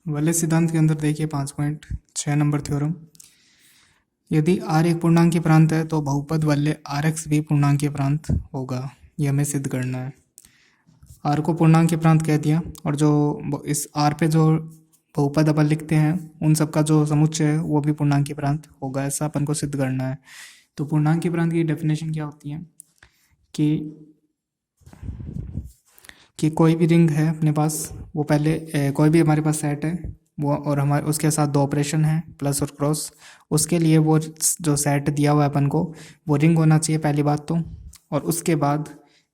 वल्ले सिद्धांत के अंदर देखिए 5.6 नंबर थ्योरम। यदि आर एक पूर्णांकीय प्रांत है तो बहुपद वल्ले आर एक्स भी पूर्णांकीय प्रांत होगा। ये हमें सिद्ध करना है। आर को पूर्णांकीय प्रांत कह दिया, और जो इस आर पे जो बहुपद अपन लिखते हैं उन सब का जो समुच्चय है वो भी पूर्णांकीय प्रांत होगा। ऐसा अपन को सिद्ध करना है। तो पूर्णांकीय प्रांत की डेफिनेशन क्या होती है कि कोई भी रिंग है अपने पास, वो पहले कोई भी हमारे पास सेट है वो, और हमारे उसके साथ दो ऑपरेशन है प्लस और क्रॉस। उसके लिए वो जो सेट दिया हुआ है अपन को वो रिंग होना चाहिए पहली बात तो, और उसके बाद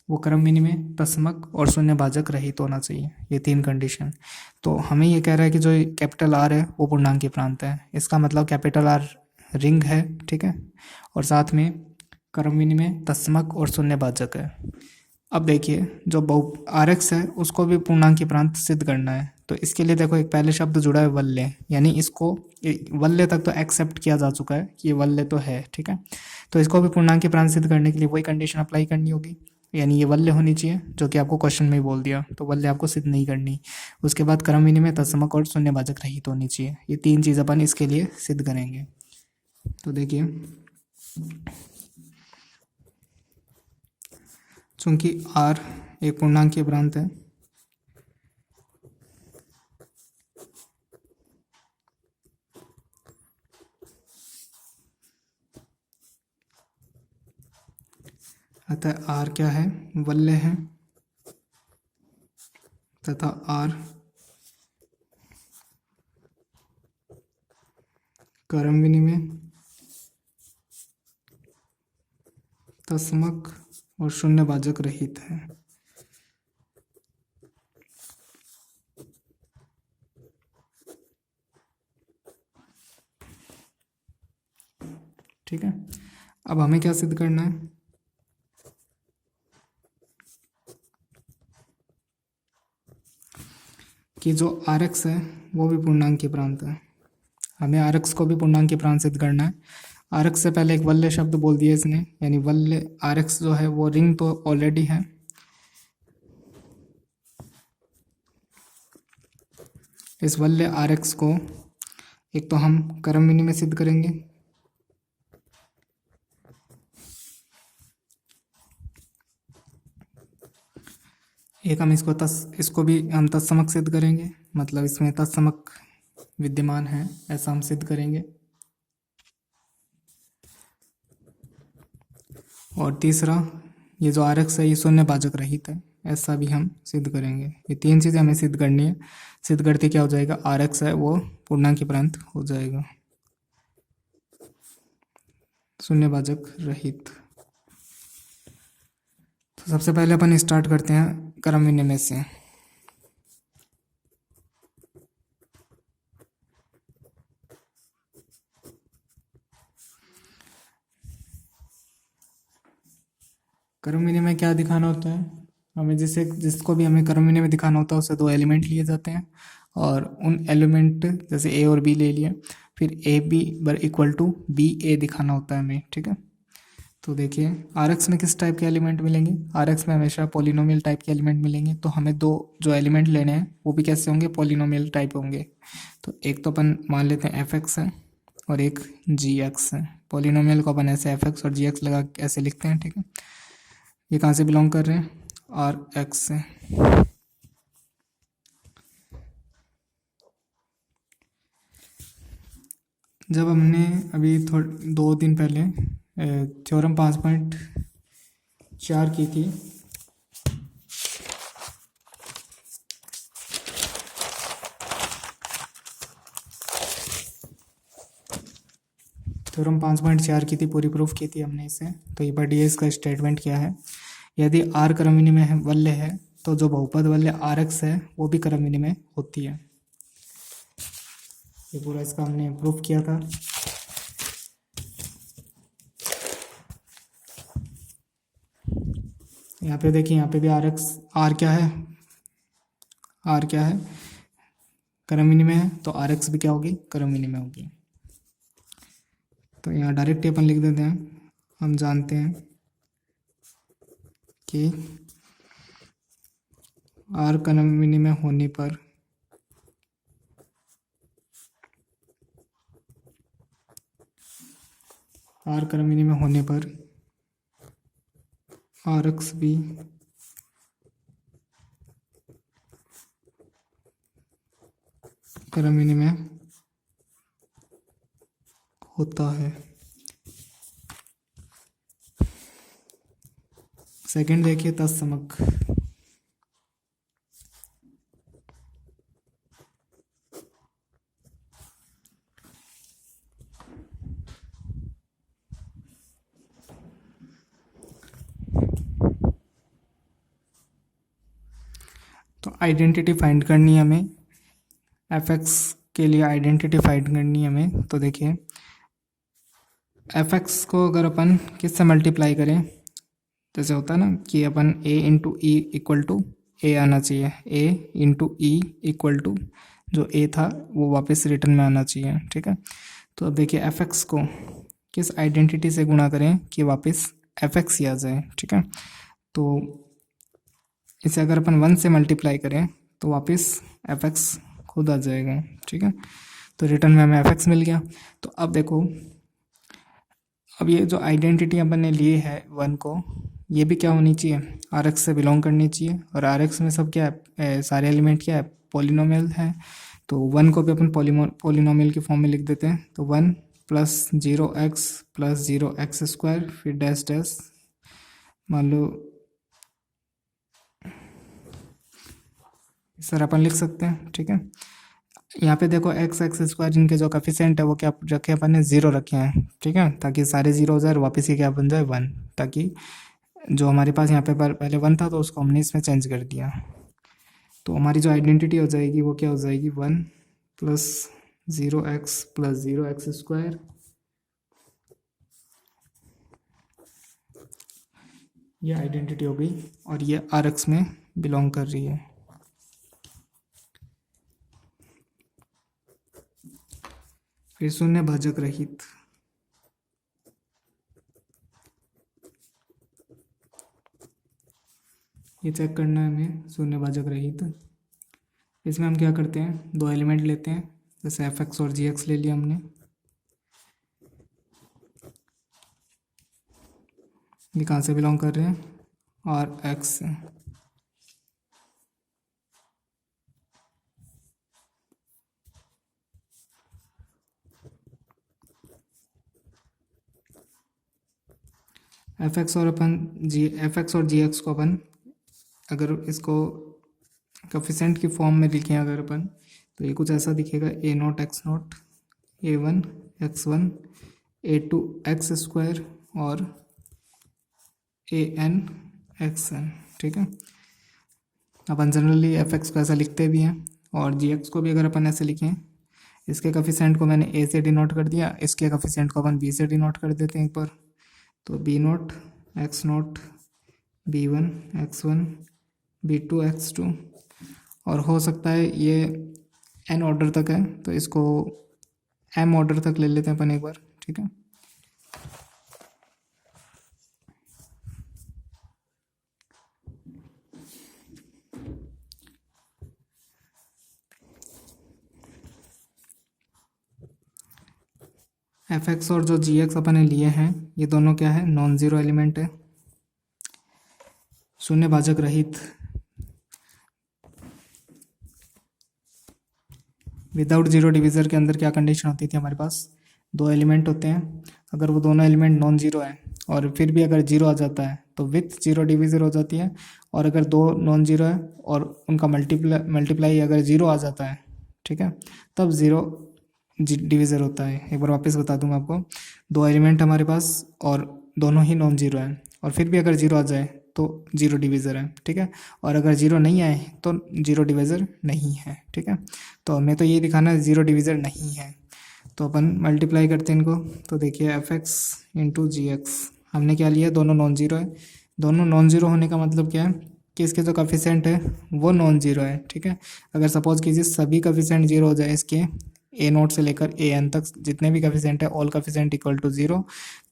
वो क्रम विनिमय, तत्समक और शून्य भाजक रहित होना चाहिए। ये तीन कंडीशन। तो हमें ये कह रहा है कि जो कैपिटल आर है वो पूर्णांकीय प्रांत है। इसका मतलब कैपिटल आर रिंग है, ठीक है, और साथ में क्रम विनिमय, तत्समक और शून्य भाजक है। अब देखिए जो बहु आर एक्स है उसको भी पूर्णांकीय प्रांत सिद्ध करना है। तो इसके लिए देखो एक पहले शब्द जुड़ा है वल्ले, यानी इसको वल्ले तक तो एक्सेप्ट किया जा चुका है कि ये वल्ले तो है, ठीक है। तो इसको भी पूर्णांकीय प्रांत सिद्ध करने के लिए वही कंडीशन अप्लाई करनी होगी, यानी ये वल्ले होनी चाहिए, जो कि आपको क्वेश्चन में ही बोल दिया। तो वल्ले आपको सिद्ध नहीं करनी। उसके बाद क्रम विनिमय, तत्समक और शून्य भाजक रहित होनी चाहिए। ये तीन चीज़ अपन इसके लिए सिद्ध करेंगे। तो देखिए, चूंकि आर एक पूर्णांकीय प्रांत है, अतः आर क्या है, वल्य है, तथा आर क्रम विनिमय, तत्समक और शून्य भाजक रहित है। ठीक है। अब हमें क्या सिद्ध करना है कि जो आर एक्स है वो भी पूर्णांकीय प्रांत है। हमें आर एक्स को भी पूर्णांकीय प्रांत सिद्ध करना है। आर एक्स से पहले एक वल्य शब्द बोल दिया इसने, यानी वल्य आर एक्स जो है वो रिंग तो ऑलरेडी है। इस वल्य आर एक्स को एक तो हम क्रम विनिमय सिद्ध करेंगे, एक हम इसको भी हम तत्समक सिद्ध करेंगे, मतलब इसमें तत्समक विद्यमान है ऐसा हम सिद्ध करेंगे। और तीसरा, ये जो आर एक्स है ये शून्य भाजक रहित है, ऐसा भी हम सिद्ध करेंगे। ये तीन चीज़ें हमें सिद्ध करनी है। सिद्ध करते क्या हो जाएगा, आर एक्स है वो पूर्णांकीय प्रांत हो जाएगा, शून्य भाजक रहित। तो सबसे पहले अपन स्टार्ट करते हैं क्रम विनिमय से। क्रम विनिमय क्या दिखाना होता है हमें, जिसको भी हमें क्रम विनिमय दिखाना होता है उससे दो एलिमेंट लिए जाते हैं, और उन एलिमेंट जैसे ए और बी ले लिया, फिर ए बी बर इक्वल टू बी ए दिखाना होता है हमें, ठीक है। तो देखिए आर एक्स में किस टाइप के एलिमेंट मिलेंगे, आर एक्स में हमेशा पोलिनोमियल टाइप के एलिमेंट मिलेंगे। तो हमें दो जो एलिमेंट लेने हैं वो भी कैसे होंगे, पोलिनोमियल टाइप होंगे। तो एक तो अपन मान लेते हैं एफ एक्स है और एक जी एक्स है। पोलिनोमियल को अपन ऐसे एफ एक्स और जी एक्स लगा ऐसे लिखते हैं, ठीक है। ये कहाँ से बिलोंग कर रहे हैं, आर एक्स से। जब हमने अभी थोड़े 2 दिन पहले थ्योरम 5.4 की थी, थ्योरम 5.4 की थी, पूरी प्रूफ की थी हमने इसे। तो ये बढ़िया, इसका स्टेटमेंट क्या है, यदि आर क्रम विनिमय है वल्य है तो जो बहुपद वल्य आर एक्स है वो भी क्रम विनिमय होती है। ये पूरा इसका हमने प्रूफ किया था। यहाँ पे देखिए, यहाँ पे भी आर एक्स, आर क्या है, आर क्या है, क्रम विनिमय है, तो आर एक्स भी क्या होगी, क्रम विनिमय होगी। तो यहाँ डायरेक्ट अपन लिख देते हैं, हम जानते हैं कि आर क्रम विनिमय होने पर आर क्रम विनिमय होने पर आर एक्स भी क्रम विनिमय होता है। सेकंड देखिए तत्समक। तो आइडेंटिटी फाइंड करनी है हमें, एफ एक्स के लिए आइडेंटिटी फाइंड करनी है हमें। तो देखिए एफ एक्स को अगर अपन किससे मल्टीप्लाई करें, जैसे होता है ना कि अपन a into e equal to a आना चाहिए, a into e equal to जो a था वो वापस रिटर्न में आना चाहिए, ठीक है। तो अब देखिए एफ एक्स को किस आइडेंटिटी से गुणा करें कि वापस एफ एक्स ही आ जाए, ठीक है। तो इसे अगर अपन 1 से मल्टीप्लाई करें तो वापस एफ एक्स खुद आ जाएगा, ठीक है। तो रिटर्न में हमें एफ एक्स मिल गया। तो अब देखो, अब ये जो आइडेंटिटी अपन ने ली है 1 को, ये भी क्या होनी चाहिए, आर एक्स से बिलोंग करनी चाहिए। और आर एक्स में सब क्या है, सारे एलिमेंट क्या है, पॉलिनोमियल है। तो 1 को भी अपन पॉलिनोमियल की फॉर्म में लिख देते हैं। तो 1 प्लस 0x प्लस 0x² फिर डैश डैश, मान लो सर अपन लिख सकते हैं, ठीक है। यहाँ पे देखो x² इनके जो कोफिशिएंट है वो क्या रखे अपन ने, 0 रखे हैं, ठीक है, ताकि सारे 0 हो जाए और वापस ये क्या बन जाए 1, ताकि जो हमारे पास यहाँ पे पहले 1 था तो उसको हमने इसमें चेंज कर दिया। तो हमारी जो आइडेंटिटी हो जाएगी वो क्या हो जाएगी, 1 प्लस 0x प्लस 0x², ये आइडेंटिटी हो गई और ये आर एक्स में बिलोंग कर रही है। फिर शून्य भाजक रहित, ये चेक करना है हमें, शून्य भाजक रहित। इसमें हम क्या करते हैं, 2 एलिमेंट लेते हैं, जैसे एफ एक्स और जी एक्स ले लिया हमने। ये कहाँ से बिलोंग कर रहे हैं, आर एक्स से। एफ एक्स और जी एक्स को अपन अगर इसको कोफिशिएंट की फॉर्म में लिखें अगर अपन, तो ये कुछ ऐसा दिखेगा, a0 x0 a1 x1 a2 x² और an xn, ठीक है। अपन जनरली एफ एक्स को ऐसा लिखते भी हैं और जी एक्स को भी अगर अपन ऐसे लिखें, इसके कोफिशिएंट को मैंने a से डिनोट कर दिया, इसके कोफिशिएंट को अपन b से डिनोट कर देते हैं एक बार। तो b0 x0 b1 x1 b2 x2, और हो सकता है ये n ऑर्डर तक है तो इसको m ऑर्डर तक ले लेते हैं अपन एक बार, ठीक है। एफ एक्स और जो जी एक्स अपन ने लिए हैं ये दोनों क्या है, नॉन ज़ीरो एलिमेंट है, शून्य भाजक रहित। विदाउट जीरो डिविज़र के अंदर क्या कंडीशन होती थी, हमारे पास 2 एलिमेंट होते हैं, अगर वो दोनों एलिमेंट नॉन ज़ीरो है और फिर भी अगर जीरो आ जाता है तो विथ जीरो डिविज़र हो जाती है, और अगर 2 नॉन ज़ीरो है और उनका मल्टीप्लाई अगर जीरो आ जाता है, ठीक है, तब ज़ीरो डिविज़र होता है। एक बार वापस बता दूंगा आपको, 2 एलिमेंट हमारे पास और दोनों ही नॉन ज़ीरो हैं और फिर भी अगर जीरो आ जाए तो जीरो डिविज़र है, ठीक है, और अगर जीरो नहीं आए तो जीरो डिविज़र नहीं है, ठीक है। तो हमें तो ये दिखाना है जीरो डिविज़र नहीं है, तो अपन मल्टीप्लाई करते हैं इनको। तो देखिए एफ एक्स इंटू जी एक्स, हमने क्या लिया, दोनों नॉन ज़ीरो है। दोनों नॉन ज़ीरो होने का मतलब क्या है कि इसके जो कोफिशिएंट है वो नॉन ज़ीरो है, ठीक है। अगर सपोज कीजिए सभी कोफिशिएंट जीरो हो जाए इसके, ए नोट से लेकर ए एन तक जितने भी कोफिशिएंट है all coefficient equal to zero,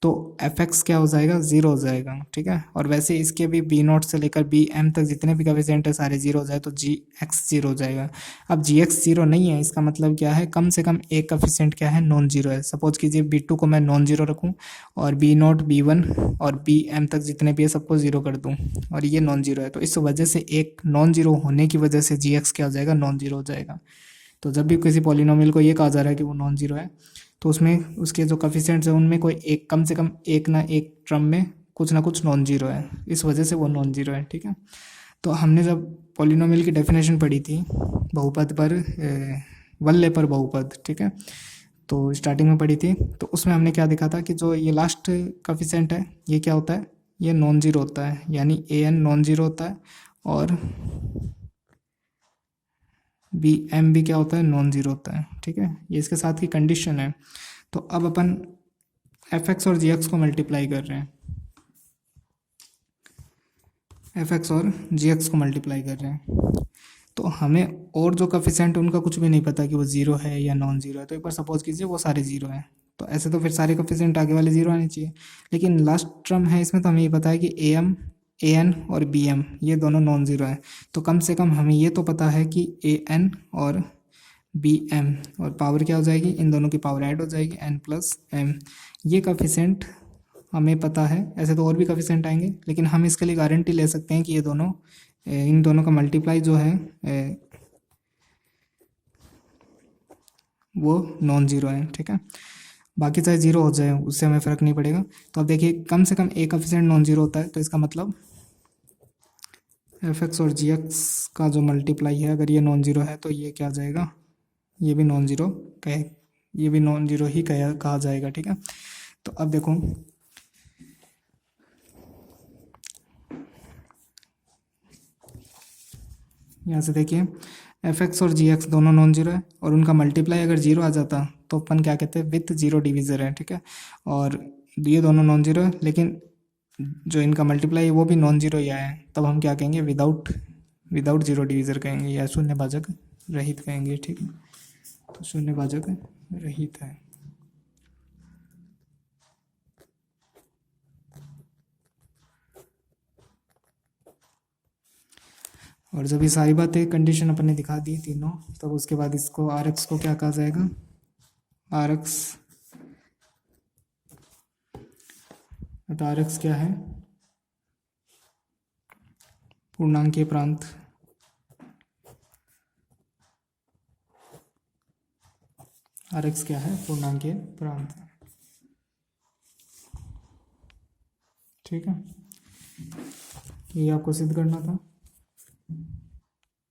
तो एफ एक्स क्या हो जाएगा, जीरो हो जाएगा, ठीक है। और वैसे इसके भी बी नोट से लेकर बी एम तक जितने भी कोफिशिएंट है सारे जीरो हो जाए तो जी एक्स जीरो हो जाएगा। अब जी एक्स जीरो नहीं है, इसका मतलब क्या है, कम से कम एक कोफिशिएंट क्या है, नॉन जीरो है। सपोज कीजिए बी टू को मैं नॉन जीरो रखूँ और बी नोट बी वन और बी एम तक जितने भी है सबको जीरो कर दूँ और ये नॉन जीरो है, तो इस वजह से एक नॉन जीरो होने की वजह से जी एक्स क्या हो जाएगा, नॉन जीरो हो जाएगा। तो जब भी किसी पॉलिनोमियल को ये कहा जा रहा है कि वो नॉन जीरो है, तो उसमें उसके जो कोफिशिएंट्स हैं उनमें कोई एक कम से कम एक ना एक टर्म में कुछ ना कुछ नॉन जीरो है, इस वजह से वो नॉन जीरो है, ठीक है। तो हमने जब पॉलिनोमियल की डेफिनेशन पढ़ी थी बहुपद पर वल्ले पर बहुपद, ठीक है, तो स्टार्टिंग में पढ़ी थी, तो उसमें हमने क्या देखा था कि जो ये लास्ट कोफिशिएंट है ये क्या होता है, ये नॉन जीरो होता है, यानी ए एन नॉन जीरो होता है और बी एम भी क्या होता है, नॉन जीरो होता है, ठीक है। ये इसके साथ की कंडीशन है। तो अब अपन एफ एक्स और जी एक्स को मल्टीप्लाई कर रहे हैं, एफ एक्स और जी एक्स को मल्टीप्लाई कर रहे हैं, तो हमें और जो कोफिशिएंट है उनका कुछ भी नहीं पता कि वो जीरो है या नॉन जीरो है। तो एक बार सपोज कीजिए वो सारे जीरो हैं, तो ऐसे तो फिर सारे कोफिशिएंट आगे वाले जीरो आने चाहिए, लेकिन लास्ट टर्म है इसमें तो हमें ये पता है कि ए एम ए एन और बी एम ये दोनों नॉन ज़ीरो हैं। तो कम से कम हमें ये तो पता है कि ए एन और बी एम, और पावर क्या हो जाएगी, इन दोनों की पावर ऐड हो जाएगी एन प्लस एम। ये कोफिशिएंट हमें पता है, ऐसे तो और भी कोफिशिएंट आएंगे, लेकिन हम इसके लिए गारंटी ले सकते हैं कि ये दोनों इन दोनों का मल्टीप्लाई जो है वो नॉन ज़ीरो है, ठीक है। बाकी चाहे जीरो हो जाए उससे हमें फ़र्क नहीं पड़ेगा। तो अब देखिए कम से कम एक कोफिशिएंट नॉन जीरो होता है, तो इसका मतलब एफ एक्स और जी एक्स का जो मल्टीप्लाई है अगर ये नॉन जीरो है तो ये क्या आ जाएगा, ये भी नॉन जीरो कहे, ये भी नॉन जीरो ही कहा जाएगा, ठीक है। तो अब देखो यहाँ से देखिए एफ एक्स और जी एक्स दोनों नॉन जीरो है और उनका मल्टीप्लाई अगर जीरो आ जाता तो अपन क्या कहते हैं, विथ जीरो डिविजर है, ठीक है। और ये दोनों नॉन जीरो है लेकिन जो इनका मल्टीप्लाई है वो भी नॉन जीरो ही आया है, तब हम क्या कहेंगे, विदाउट विदाउट जीरो डिविजर कहेंगे या शून्यभाजक रहित कहेंगे, ठीक है। तो शून्यभाजक रहित है। और जब ये सारी बातें कंडीशन अपन ने दिखा दी तीनों, तब उसके बाद इसको आर एक्स को क्या कहा जाएगा, आर एक्स, तो आर एक्स क्या है, पूर्णांकीय प्रांत, आर एक्स क्या है, पूर्णांकीय प्रांत, ठीक है। ये आपको सिद्ध करना था।